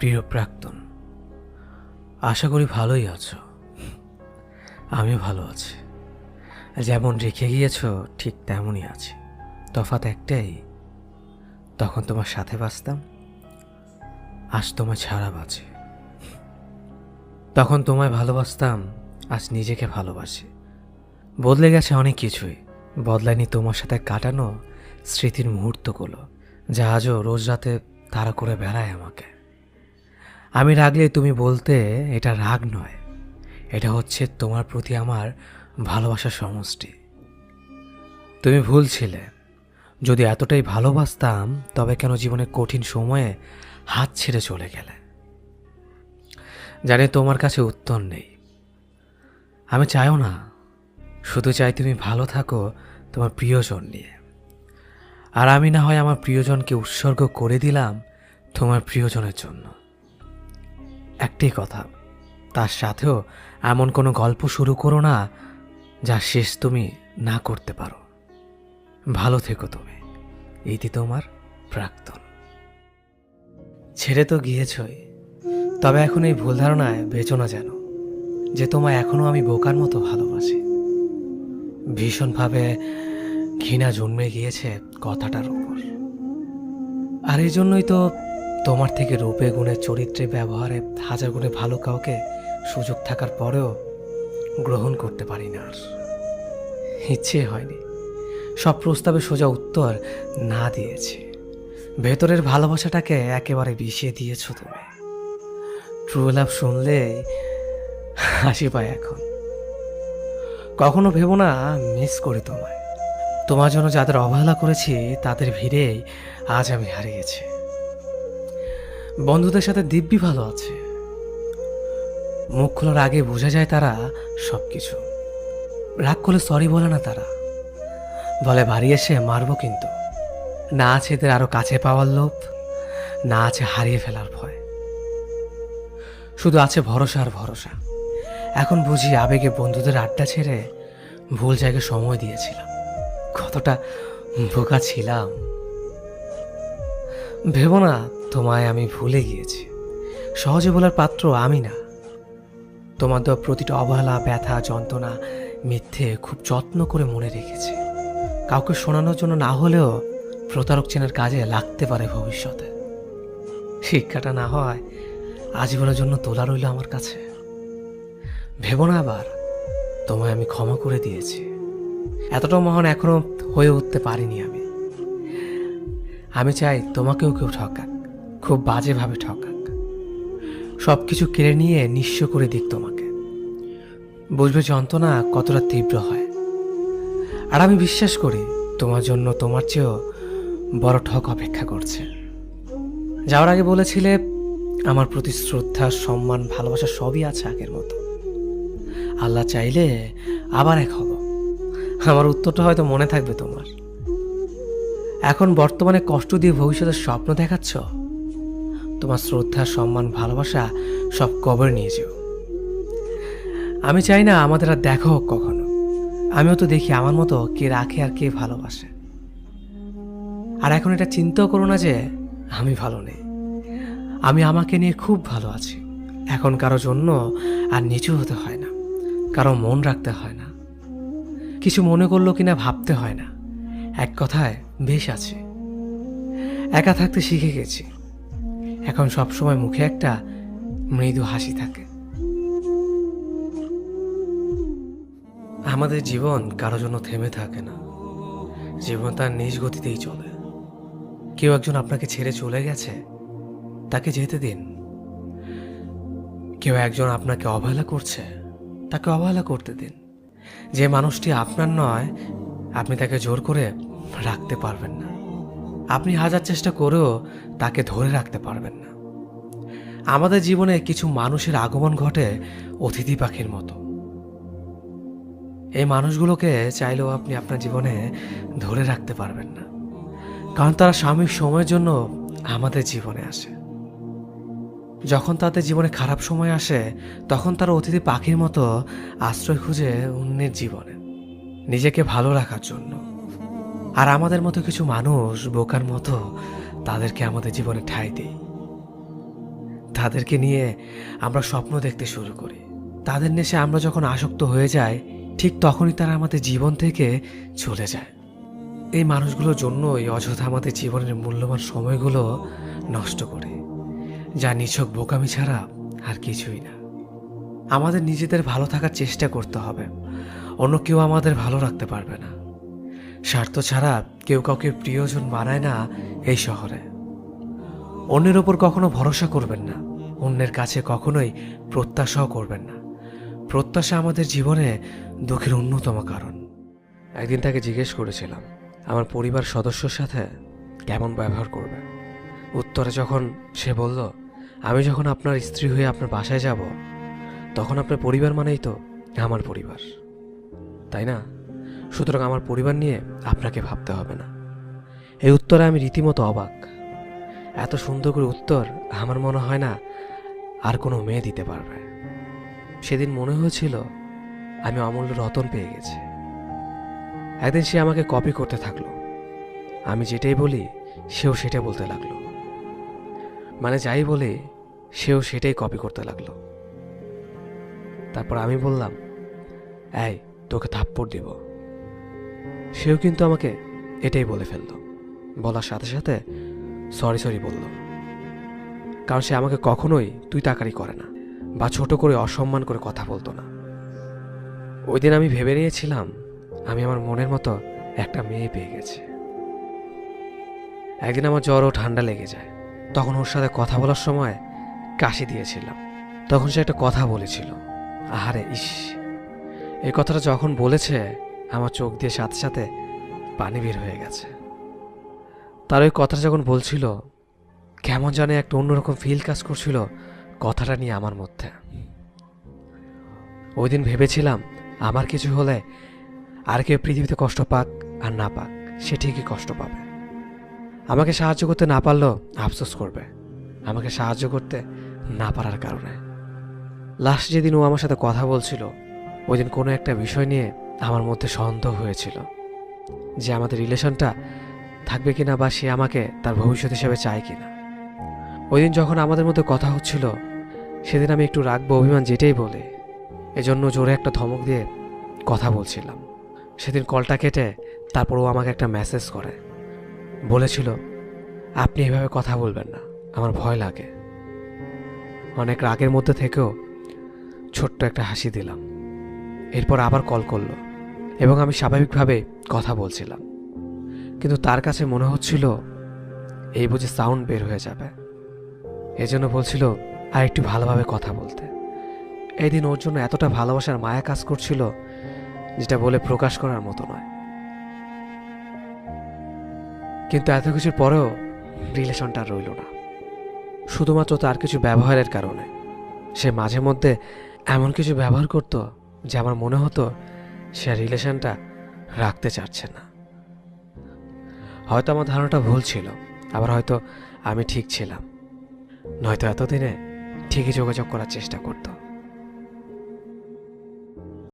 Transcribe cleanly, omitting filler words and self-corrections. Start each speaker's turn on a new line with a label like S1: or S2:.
S1: প্রিয় প্রাক্তন, আশা করি ভালোই আছো। আমিও ভালো আছি। যেমন রেখে গিয়েছো ঠিক তেমনই আছি। তফাৎ একটাই, তখন তোমার সাথে বাঁচতাম, আজ তোমায় ছাড়া বাঁচি। তখন তোমায় ভালোবাসতাম, আজ নিজেকে ভালোবাসি। বদলে গেছে অনেক কিছুই, বদলায়নি তোমার সাথে কাটানো স্মৃতির মুহূর্তগুলো, যা আজও রোজ রাতে তাড়া করে বেড়ায় আমাকে। আমি রাগলে তুমি বলতে এটা রাগ নয়, এটা হচ্ছে তোমার প্রতি আমার ভালোবাসার সমষ্টি। তুমি ভুল ছিলে। যদি এতটাই ভালোবাসতাম তবে কেন জীবনের কঠিন সময়ে হাত ছেড়ে চলে গেলে? জানি তোমার কাছে উত্তর নেই। আমি চাইও না, শুধু চাই তুমি ভালো থাকো তোমার প্রিয়জন নিয়ে। আর আমি না হয় আমার প্রিয়জনকে উৎসর্গ করে দিলাম তোমার প্রিয়জনের জন্য। একটাই কথা, তার সাথেও এমন কোনো গল্প শুরু করো না যা শেষ তুমি না করতে পারো। ভালো থেকো তুমি। এইটি তোমার প্রাক্তন। ছেড়ে তো গিয়েছই, তবে এখন এই ভুল ধারণায় বেঁচো না যেন যে তোমায় এখনো আমি বোকার মতো ভালোবাসি। ভীষণভাবে ঘৃণা জন্মে গিয়েছে কথাটার উপর। আর এই জন্যই তো তোমার থেকে রূপে গুণে চরিত্রে ব্যবহারে হাজার গুণে ভালো কাউকে সুযোগ থাকার পরেও গ্রহণ করতে পারি না। আর ইচ্ছে হয়নি, সব প্রস্তাবে সোজা উত্তর না দিয়েছি। ভেতরের ভালোবাসাটাকে একেবারে বিষিয়ে দিয়েছ তুমি। ট্রু লাভ শুনলেই হাসি পায় এখন। কখনো ভেবো না মিস করি তোমায়। তোমার জন্য যাদের অবহেলা করেছি তাদের ভিড়েই আজ আমি হারিয়েছি। বন্ধুদের সাথে দিব্যি ভালো আছে, মুখ খোলার আগে বোঝা যায় তারা সবকিছু। রাগ করলে সরি বলে না তারা, বলে বাড়ি এসে মারবো। কিন্তু না আছে এদের আরো কাছে পাওয়ার লোভ, না আছে হারিয়ে ফেলার ভয়, শুধু আছে ভরসা আর ভরসা। এখন বুঝি আবেগে বন্ধুদের আড্ডা ছেড়ে ভুল জায়গায় সময় দিয়েছিলাম। কতটা বোকা ছিলাম। ভেবো না তোমায় আমি ভুলে গিয়েছি। সহজে বলার পাত্র আমি না। তোমার দেওয়া প্রতিটা অবহেলা, ব্যথা, যন্ত্রণা, মিথ্যে খুব যত্ন করে মনে রেখেছি। কাউকে শোনানোর জন্য না হলেও প্রতারক চেনার কাজে লাগতে পারে ভবিষ্যতে। শিক্ষাটা না হয় আজীবনের জন্য তোলা রইল আমার কাছে। ভেবো না আবার তোমায় আমি ক্ষমা করে দিয়েছি। এতটা মহান এখনো হয়ে উঠতে পারিনি আমি। আমি চাই তোমাকেও কেউ ঠকাক, খুব বাজেভাবে ঠকাক, সব কিছু কেড়ে নিয়ে নিঃস্ব করে দিক তোমাকে। বুঝবে যন্ত্রণা কতটা তীব্র হয়। আর আমি বিশ্বাস করি তোমার জন্য তোমার চেয়েও বড় ঠক অপেক্ষা করছে। যাওয়ার আগে বলেছিলে আমার প্রতি শ্রদ্ধা, সম্মান, ভালোবাসা সবই আছে আগের মতো। আল্লাহ চাইলে আবার এক হব। আমার উত্তরটা হয়তো মনে থাকবে তোমার। এখন বর্তমানে কষ্ট দিয়ে ভবিষ্যতের স্বপ্ন দেখাচ্ছ। তোমার শ্রদ্ধা, সম্মান, ভালোবাসা সব কবর নিয়ে যেও। আমি চাই না আমাদের আর দেখা হোক কখনো। আমিও তো দেখি আমার মতো কে রাখে আর কে ভালোবাসে। আর এখন এটা চিন্তাও করো না যে আমি ভালো নেই। আমি আমাকে নিয়ে খুব ভালো আছি। এখন কারো জন্য আর নিচু হতে হয় না, কারো মন রাখতে হয় না, কিছু মনে করলো কিনা ভাবতে হয় না। এক কথায় বেশ আছে। একা থাকতে শিখে গেছি। এখন সবসময় মুখে একটা মৃদু হাসি থাকে। আমাদের জীবন কারো জন্য থেমে থাকে না। জীবন তার নিজ গতিতেই চলে। কেউ একজন আপনাকে ছেড়ে চলে গেছে, তাকে যেতে দিন। কেউ একজন আপনাকে অবহেলা করছে, তাকে অবহেলা করতে দিন। যে মানুষটি আপনার নয়, আপনি তাকে জোর করে রাখতে পারবেন না। আপনি হাজার চেষ্টা করেও তাকে ধরে রাখতে পারবেন না। আমাদের জীবনে কিছু মানুষের আগমন ঘটে অতিথি পাখির মতো। এই মানুষগুলোকে চাইলেও আপনি আপনার জীবনে ধরে রাখতে পারবেন না, কারণ তারা সাময়িক সময়ের জন্য আমাদের জীবনে আসে। যখন তাদের জীবনে খারাপ সময় আসে তখন তারা অতিথি পাখির মতো আশ্রয় খুঁজে অন্যের জীবনে, নিজেকে ভালো রাখার জন্য। আর আমাদের মতো কিছু মানুষ বোকার মতো তাদেরকে আমাদের জীবনে ঠাঁই দেয়। তাদেরকে নিয়ে আমরা স্বপ্ন দেখতে শুরু করি। তাদের নেশে আমরা যখন আসক্ত হয়ে যাই, ঠিক তখনই তারা আমাদের জীবন থেকে চলে যায়। এই মানুষগুলোর জন্যই অযথা আমাদের জীবনের মূল্যবান সময়গুলো নষ্ট করে, যা নিছক বোকামি ছাড়া আর কিছুই না। আমাদের নিজেদের ভালো থাকার চেষ্টা করতে হবে, অন্য কেউ আমাদের ভালো রাখতে পারবে না। স্বার্থ ছাড়া কেউ কাউকে প্রিয়জন বানায় না এই শহরে। অন্যের ওপর কখনো ভরসা করবেন না, অন্যের কাছে কখনোই প্রত্যাশাও করবেন না। প্রত্যাশা আমাদের জীবনে দুঃখের অন্যতম কারণ। একদিন তাকে জিজ্ঞেস করেছিলাম আমার পরিবার সদস্যর সাথে কেমন ব্যবহার করবে। উত্তরে যখন সে বলল, আমি যখন আপনার স্ত্রী হয়ে আপনার বাসায় যাব, তখন আপনার পরিবার মানেই তো আমার পরিবার, তাই না? সুতরাং আমার পরিবার নিয়ে আপনাকে ভাবতে হবে না। এই উত্তরে আমি রীতিমতো অবাক। এত সুন্দর করে উত্তর আমার মনে হয় না আর কোনো মেয়ে দিতে পারবে। সেদিন মনে হয়েছিল আমি অমূল্য রতন পেয়ে গেছি। একদিন সে আমাকে কপি করতে থাকলো। আমি যেটাই বলি সেও সেটাই বলতে লাগলো, মানে যাই বলে সেও সেটাই কপি করতে লাগলো। তারপর আমি বললাম, এই তোকে থাপ্পড় দিব। সেও কিন্তু আমাকে এটাই বলে ফেললো। বলার সাথে সাথে সরি সরি বলল, কারণ সে আমাকে কখনোই তুই তাকারি করে না বা ছোট করে অসম্মান করে কথা বলতো না। ওই দিন আমি ভেবে নিয়েছিলাম আমি আমার মনের মতো একটা মেয়ে পেয়ে গেছি। একদিন আমার জ্বর ও ঠান্ডা লেগে যায়, তখন ওর সাথে কথা বলার সময় কাশি দিয়েছিলাম। তখন সে একটা কথা বলেছিল, আহারে ইস, এই কথাটা যখন বলেছে আমার চোখ দিয়ে সাথে সাথে পানি বের হয়ে গেছে। তার ওই কথাটা যখন বলছিল, কেমন জানে একটা অন্যরকম ফিল কাজ করছিল কথাটা নিয়ে আমার মধ্যে। ওই দিন ভেবেছিলাম আমার কিছু হলে আর কেউ পৃথিবীতে কষ্ট পাক আর না পাক, সে ঠিকই কষ্ট পাবে। আমাকে সাহায্য করতে না পারলেও আফসোস করবে আমাকে সাহায্য করতে না পারার কারণে। লাস্ট যেদিন ও আমার সাথে কথা বলছিল, ওই দিন কোনো একটা বিষয় নিয়ে আমার মধ্যে সন্দেহ হয়েছিল যে আমাদের রিলেশনটা থাকবে কিনা বা সে আমাকে তার ভবিষ্যৎ হিসেবে চায় কিনা। ওই দিন যখন আমাদের মধ্যে কথা হচ্ছিল, সেদিন আমি একটু রাগ বা অভিমান যেটাই বলে, এজন্য জোরে একটা ধমক দিয়ে কথা বলছিলাম। সেদিন কলটা কেটে তারপর ও আমাকে একটা মেসেজ করে, বলেছিল, আপনি এভাবে কথা বলবেন না, আমার ভয় লাগে। অনেক রাগের মধ্যে থেকেও ছোট্ট একটা হাসি দিলাম। এরপর আবার কল করলো এবং আমি স্বাভাবিকভাবে কথা বলছিলাম, কিন্তু তার কাছে মনে হচ্ছিল এই বুঝে সাউন্ড বের হয়ে যাবে, এজন্য বলছিল আর একটু ভালোভাবে কথা বলতে। এই দিন ওর জন্য এতটা ভালোবাসার মায়া কাজ করছিল যেটা বলে প্রকাশ করার মতো নয়। কিন্তু এত কিছুর পরেও রিলেশনটা রইল না, শুধুমাত্র তার কিছু ব্যবহারের কারণে। সে মাঝে মধ্যে এমন কিছু ব্যবহার করত যে আমার মনে হতো সে রিলেশনটা রাখতে চাচ্ছে না। হয়তো আমার ধারণাটা ভুল ছিল, আবার হয়তো আমি ঠিক ছিলাম, নয়তো এতদিনে ঠিকই যোগাযোগ করার চেষ্টা করতো।